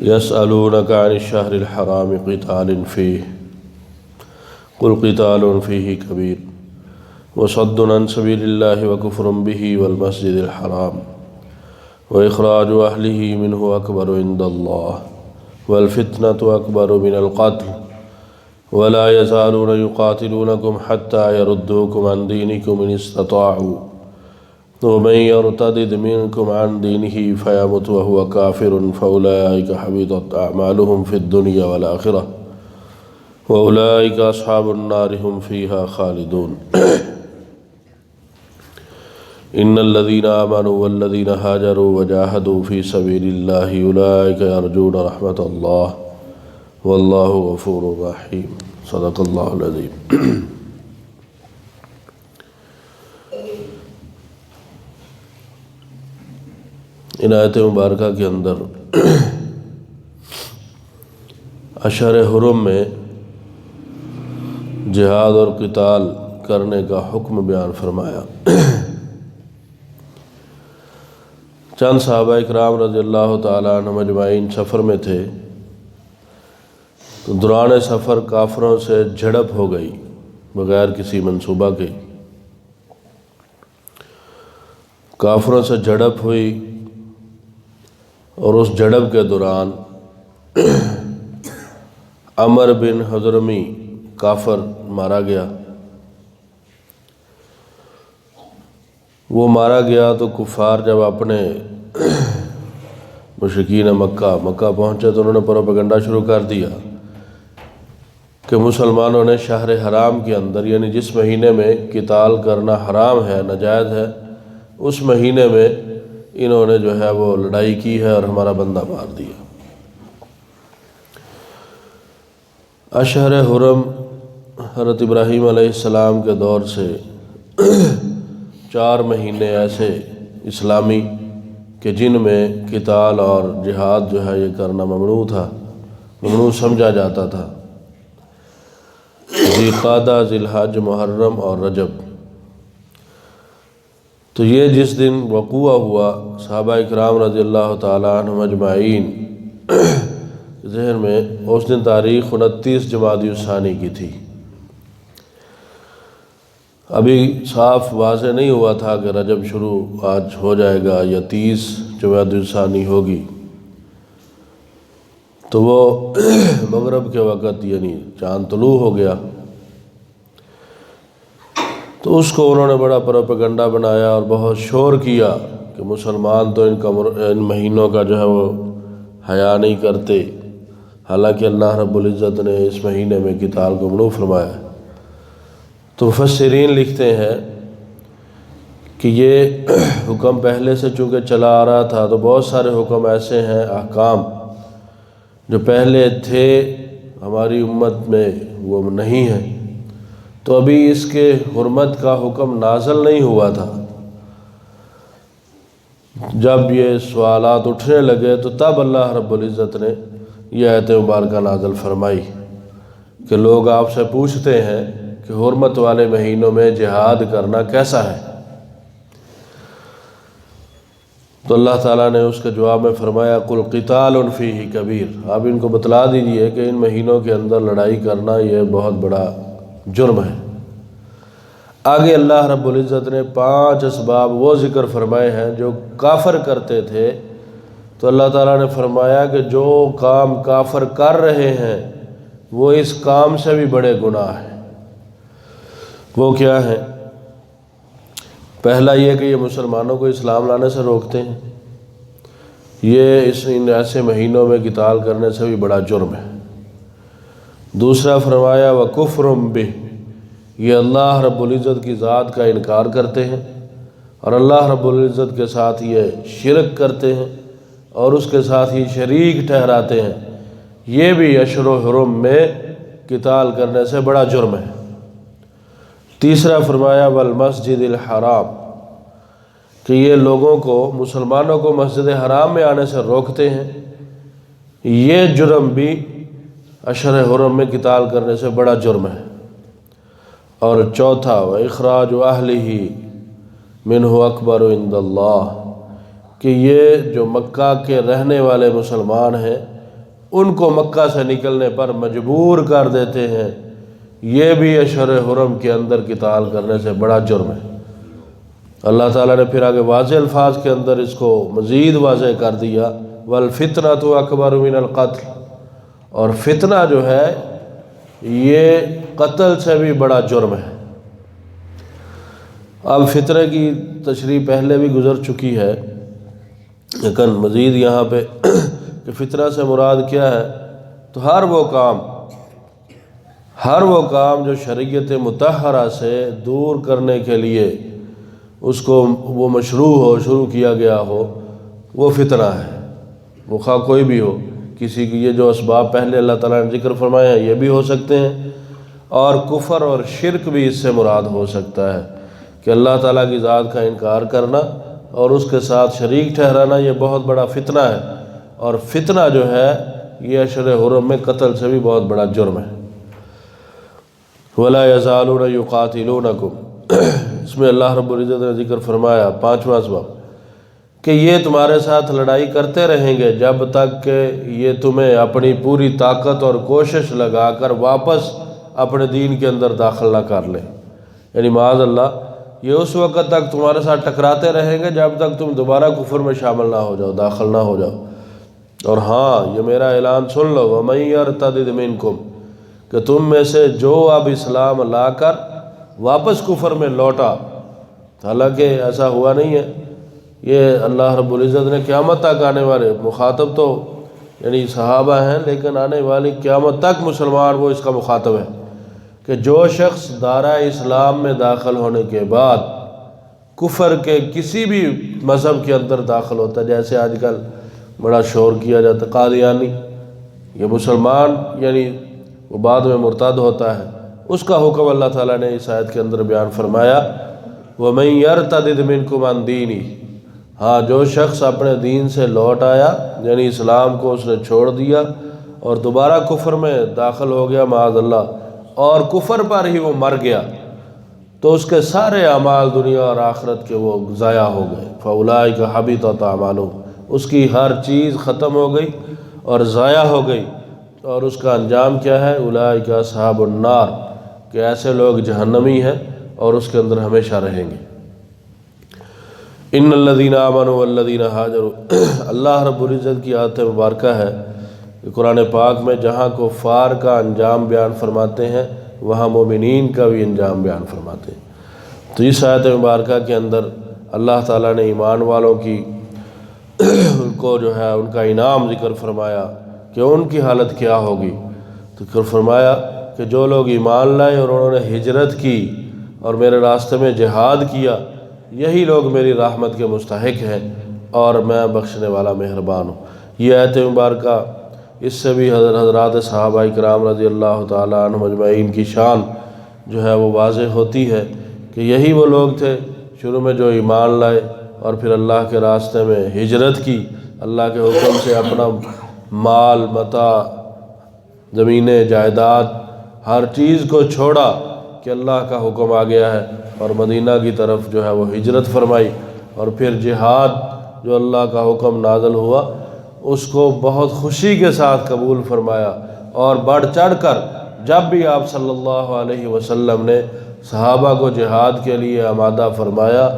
يسألونك عن الشهر الحرام قتال فيه قل قتال فيه كبير وصد عن سبيل الله وكفر به والمسجد الحرام وإخراج أهله منه أكبر عند الله والفتنة أكبر من القتل ولا يزالون يقاتلونكم حتى يردوكم عن دينكم إن استطاعوا ومن يرتد منكم عن دينه فيمت وهو كافر فأولئك حبطت أعمالهم في الدنيا والآخرة وأولئك أصحاب النار هم فيها خالدون إن الذين آمنوا والذين هاجروا وجاهدوا في سبيل الله أولئك يرجون رحمة الله والله غفور رحيم صدق الله العظيم۔ ان آیت مبارکہ کے اندر اشہر حرم میں جہاد اور قتال کرنے کا حکم بیان فرمایا۔ چند صحابہ اکرام رضی اللہ تعالیٰ عنہ مجمعین سفر میں تھے تو دوران سفر کافروں سے جھڑپ ہو گئی بغیر کسی منصوبہ کے۔ کافروں سے جھڑپ ہوئی اور اس جھڑپ کے دوران عمر بن حضرمی کافر مارا گیا۔ وہ مارا گیا تو کفار جب اپنے مشرکین مکہ پہنچے تو انہوں نے پروپیگنڈا شروع کر دیا کہ مسلمانوں نے شہر حرام کے اندر، یعنی جس مہینے میں قتال کرنا حرام ہے، ناجائز ہے، اس مہینے میں انہوں نے جو ہے وہ لڑائی کی ہے اور ہمارا بندہ مار دیا۔ اشہر حرم حضرت ابراہیم علیہ السلام کے دور سے 4 مہینے ایسے اسلامی کہ جن میں قتال اور جہاد جو ہے یہ کرنا ممنوع تھا، ممنوع سمجھا جاتا تھا۔ ذی القعدہ، ذی الحج، محرم اور رجب۔ تو یہ جس دن وقوع ہوا، صحابہ اکرام رضی اللہ تعالیٰ عنہ مجمعین ذہن میں اس دن تاریخ 29 جمادی الثانی کی تھی۔ ابھی صاف واضح نہیں ہوا تھا کہ رجب شروع آج ہو جائے گا یا 30 جمادی الثانی ہوگی۔ تو وہ مغرب کے وقت یعنی چاند طلوع ہو گیا، تو اس کو انہوں نے بڑا پروپیگنڈا بنایا اور بہت شور کیا کہ مسلمان تو ان مہینوں کا جو ہے وہ حیا نہیں کرتے، حالانکہ اللہ رب العزت نے اس مہینے میں قتال کو ممنوع فرمایا ہے۔ تو مفسرین لکھتے ہیں کہ یہ حکم پہلے سے چونکہ چلا آ رہا تھا، تو بہت سارے حکم ایسے ہیں، احکام جو پہلے تھے ہماری امت میں وہ نہیں ہیں، تو ابھی اس کے حرمت کا حکم نازل نہیں ہوا تھا۔ جب یہ سوالات اٹھنے لگے تو تب اللہ رب العزت نے یہ آیت مبارکہ نازل فرمائی کہ لوگ آپ سے پوچھتے ہیں کہ حرمت والے مہینوں میں جہاد کرنا کیسا ہے؟ تو اللہ تعالیٰ نے اس کے جواب میں فرمایا قل قتال فیہ کبیر، آپ ان کو بتلا دیجئے کہ ان مہینوں کے اندر لڑائی کرنا یہ بہت بڑا جرم ہے۔ آگے اللہ رب العزت نے 5 اسباب وہ ذکر فرمائے ہیں جو کافر کرتے تھے، تو اللہ تعالیٰ نے فرمایا کہ جو کام کافر کر رہے ہیں وہ اس کام سے بھی بڑے گناہ ہیں۔ وہ کیا ہیں؟ پہلا یہ کہ یہ مسلمانوں کو اسلام لانے سے روکتے ہیں، یہ ان ایسے مہینوں میں قتال کرنے سے بھی بڑا جرم ہے۔ دوسرا فرمایا وَكُفْرٌ بِهِ، یہ اللہ رب العزت کی ذات کا انکار کرتے ہیں اور اللہ رب العزت کے ساتھ یہ شرک کرتے ہیں اور اس کے ساتھ ہی شریک ٹھہراتے ہیں، یہ بھی اشہر حرم میں قتال کرنے سے بڑا جرم ہے۔ تیسرا فرمایا والمسجد الحرام، کہ یہ لوگوں کو، مسلمانوں کو مسجد حرام میں آنے سے روکتے ہیں، یہ جرم بھی اشہر حرم میں قتال کرنے سے بڑا جرم ہے۔ اور چوتھا وَإِخْرَاجُ أَهْلِهِ مِنْهُ أَكْبَرُ عِنْدَ اللَّهِ، کہ یہ جو مکہ کے رہنے والے مسلمان ہیں ان کو مکہ سے نکلنے پر مجبور کر دیتے ہیں، یہ بھی اشہر حرم کے اندر قتال کرنے سے بڑا جرم ہے۔ اللہ تعالیٰ نے پھر آگے واضح الفاظ کے اندر اس کو مزید واضح کر دیا، وَالْفِتْنَةُ أَكْبَرُ مِنَ الْقَتْلِ، اور فتنہ جو ہے یہ قتل سے بھی بڑا جرم ہے۔ اب فتنہ کی تشریح پہلے بھی گزر چکی ہے، لیکن مزید یہاں پہ کہ فتنہ سے مراد کیا ہے، تو ہر وہ کام جو شریعت مطہرہ سے دور کرنے کے لیے اس کو وہ شروع کیا گیا ہو، وہ فتنہ ہے، وہ خواہ کوئی بھی ہو۔ کسی کی یہ جو اسباب پہلے اللہ تعالیٰ نے ذکر فرمائے ہیں یہ بھی ہو سکتے ہیں، اور کفر اور شرک بھی اس سے مراد ہو سکتا ہے کہ اللہ تعالیٰ کی ذات کا انکار کرنا اور اس کے ساتھ شریک ٹھہرانا، یہ بہت بڑا فتنہ ہے، اور فتنہ جو ہے یہ اشہر حرم میں قتل سے بھی بہت بڑا جرم ہے۔ وَلَا يَزَالُونَ يُقَاتِلُونَكُمْ، اس میں اللہ رب العزت نے ذکر فرمایا 5واں اسباب کہ یہ تمہارے ساتھ لڑائی کرتے رہیں گے جب تک کہ یہ تمہیں اپنی پوری طاقت اور کوشش لگا کر واپس اپنے دین کے اندر داخل نہ کر لیں، یعنی معاذ اللہ یہ اس وقت تک تمہارے ساتھ ٹکراتے رہیں گے جب تک تم دوبارہ کفر میں شامل نہ ہو جاؤ، داخل نہ ہو جاؤ۔ اور ہاں یہ میرا اعلان سن لو، وَمَن يَرْتَدِدْ مِنْكُمْ، کہ تم میں سے جو اب اسلام لا کر واپس کفر میں لوٹا، حالانکہ ایسا ہوا نہیں ہے، یہ اللہ رب العزت نے قیامت تک آنے والے مخاطب تو یعنی صحابہ ہیں، لیکن آنے والی قیامت تک مسلمان وہ اس کا مخاطب ہے کہ جو شخص دائرہ اسلام میں داخل ہونے کے بعد کفر کے کسی بھی مذہب کے اندر داخل ہوتا ہے، جیسے آج کل بڑا شور کیا جاتا ہے قادیانی، یہ مسلمان یعنی وہ بعد میں مرتد ہوتا ہے، اس کا حکم اللہ تعالیٰ نے اس آیت کے اندر بیان فرمایا، وَمَن يَرْتَدِدْ مِنْكُمْ عَنْ دِينِهِ، ہاں جو شخص اپنے دین سے لوٹ آیا، یعنی اسلام کو اس نے چھوڑ دیا اور دوبارہ کفر میں داخل ہو گیا معاذ اللہ، اور کفر پر ہی وہ مر گیا، تو اس کے سارے اعمال دنیا اور آخرت کے وہ ضائع ہو گئے، فَأُولَٰئِكَ حَبِطَتْ أَعْمَالُهُمْ، اس کی ہر چیز ختم ہو گئی اور ضائع ہو گئی، اور اس کا انجام کیا ہے، اولئک اصحاب النار، کہ ایسے لوگ جہنمی ہیں اور اس کے اندر ہمیشہ رہیں گے۔ ان الذین آمنوا والذین ہاجروا، اللہ رب العزت کی آیت مبارکہ ہے کہ قرآن پاک میں جہاں کفار کا انجام بیان فرماتے ہیں وہاں مومنین کا بھی انجام بیان فرماتے ہیں۔ تو اس آیت مبارکہ کے اندر اللہ تعالیٰ نے ایمان والوں کی ان کو جو ہے ان کا انعام ذکر فرمایا کہ ان کی حالت کیا ہوگی، تو ذکر فرمایا کہ جو لوگ ایمان لائے اور انہوں نے ہجرت کی اور میرے راستے میں جہاد کیا، یہی لوگ میری رحمت کے مستحق ہیں اور میں بخشنے والا مہربان ہوں۔ یہ آیت مبارکہ اس سے بھی حضرات صحابہ کرام رضی اللہ تعالیٰ عنہم اجمعین کی شان جو ہے وہ واضح ہوتی ہے کہ یہی وہ لوگ تھے شروع میں جو ایمان لائے اور پھر اللہ کے راستے میں ہجرت کی، اللہ کے حکم سے اپنا مال متاع، زمینیں، جائیداد، ہر چیز کو چھوڑا کہ اللہ کا حکم آ گیا ہے، اور مدینہ کی طرف جو ہے وہ ہجرت فرمائی، اور پھر جہاد جو اللہ کا حکم نازل ہوا اس کو بہت خوشی کے ساتھ قبول فرمایا، اور بڑھ چڑھ کر جب بھی آپ صلی اللہ علیہ وسلم نے صحابہ کو جہاد کے لیے آمادہ فرمایا،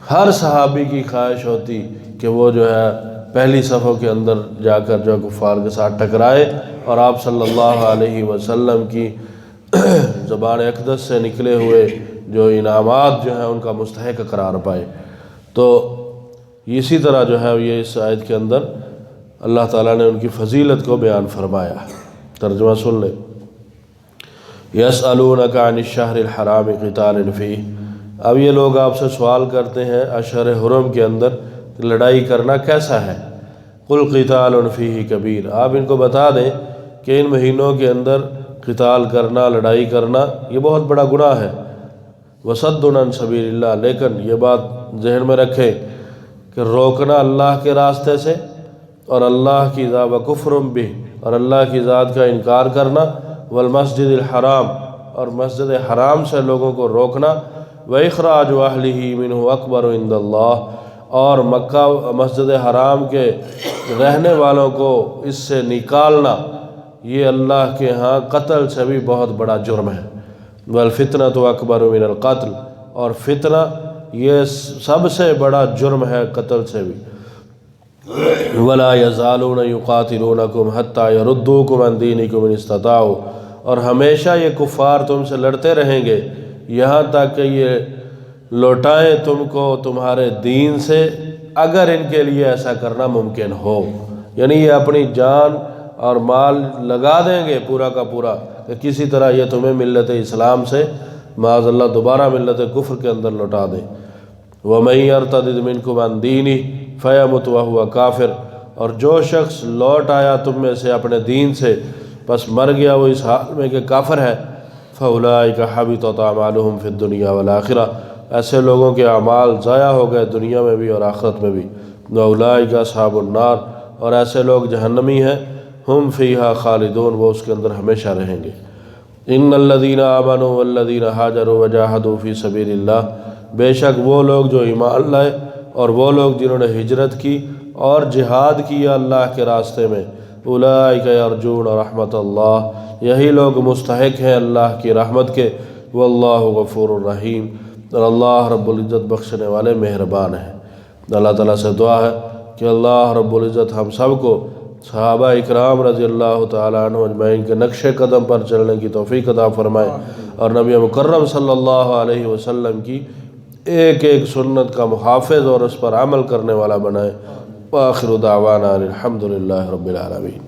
ہر صحابی کی خواہش ہوتی کہ وہ جو ہے پہلی صفوں کے اندر جا کر جو کفار کے ساتھ ٹکرائے اور آپ صلی اللہ علیہ وسلم کی زبان اقدس سے نکلے ہوئے جو انعامات جو ہیں ان کا مستحق قرار پائے۔ تو اسی طرح جو ہے یہ اس آیت کے اندر اللہ تعالیٰ نے ان کی فضیلت کو بیان فرمایا۔ ترجمہ سن لیں، یسألونک عن الشہر الحرام قتال فیہ، اب یہ لوگ آپ سے سوال کرتے ہیں اشہر حرم کے اندر لڑائی کرنا کیسا ہے، قل قتال فیہ کبیر، آپ ان کو بتا دیں کہ ان مہینوں کے اندر قتال کرنا، لڑائی کرنا یہ بہت بڑا گناہ ہے، وصد عن سبیل اللہ، لیکن یہ بات ذہن میں رکھیں کہ روکنا اللہ کے راستے سے اور اللہ کی ذات وکفر بہ، اور اللہ کی ذات کا انکار کرنا، والمسجد الحرام، اور مسجد حرام سے لوگوں کو روکنا، وَإِخْرَاجُ أَهْلِهِ مِنْهُ أَكْبَرُ عِنْدَ اللَّهِ، اور مکہ مسجد حرام کے رہنے والوں کو اس سے نکالنا یہ اللہ کے ہاں قتل سے بھی بہت بڑا جرم ہے۔ والفتنۃ اکبر من القتل، اور فتنہ یہ سب سے بڑا جرم ہے قتل سے بھی۔ ولا یزالون یقاتلونکم حتی یردوکم عن دینکم ان استطاعوا، اور ہمیشہ یہ کفار تم سے لڑتے رہیں گے یہاں تک کہ یہ لوٹائیں تم کو تمہارے دین سے، اگر ان کے لیے ایسا کرنا ممکن ہو، یعنی یہ اپنی جان اور مال لگا دیں گے پورا کا پورا کہ کسی طرح یہ تمہیں ملت اسلام سے معاذ اللہ دوبارہ ملت کفر کے اندر لوٹا دیں۔ وَمَن يَرْتَدِدْ مِنْكُمْ عَنْ دِينِهِ فَيَمُتْ وَهُوَ كَافِرٌ، اور جو شخص لوٹ آیا تم میں سے اپنے دین سے بس مر گیا وہ اس حال میں کہ کافر ہے، فَأُولَٰئِكَ حَبِطَتْ أَعْمَالُهُمْ فِي الدُّنْيَا وَالْآخِرَةِ، ایسے لوگوں کے اعمال ضائع ہو گئے دنیا میں بھی اور آخرت میں بھی۔ وَأُولَٰئِكَ أَصْحَابُ النَّارِ، اور ایسے لوگ جہنمی ہیں، ہم فیہا خالدون، وہ اس کے اندر ہمیشہ رہیں گے۔ ان الذین آمنوا والذین ہاجروا وجاہدوا فی سبیل اللہ، بے شک وہ لوگ جو ایمان لائے اور وہ لوگ جنہوں نے ہجرت کی اور جہاد کیا اللہ کے راستے میں، اولئک یرجون رحمت اللہ، یہی لوگ مستحق ہیں اللہ کی رحمت کے، واللہ غفور الرحیم، اور اللہ رب العزت بخشنے والے مہربان ہیں۔ اللہ تعالیٰ سے دعا ہے کہ اللہ رب العزت ہم سب کو صحابہ اکرام رضی اللہ تعالیٰ عنہ اجمعین کے نقش قدم پر چلنے کی توفیق عطا فرمائے، اور نبی مکرم صلی اللہ علیہ وسلم کی ایک ایک سنت کا محافظ اور اس پر عمل کرنے والا بنائے۔ وآخر دعوانا الحمدللہ رب العالمین۔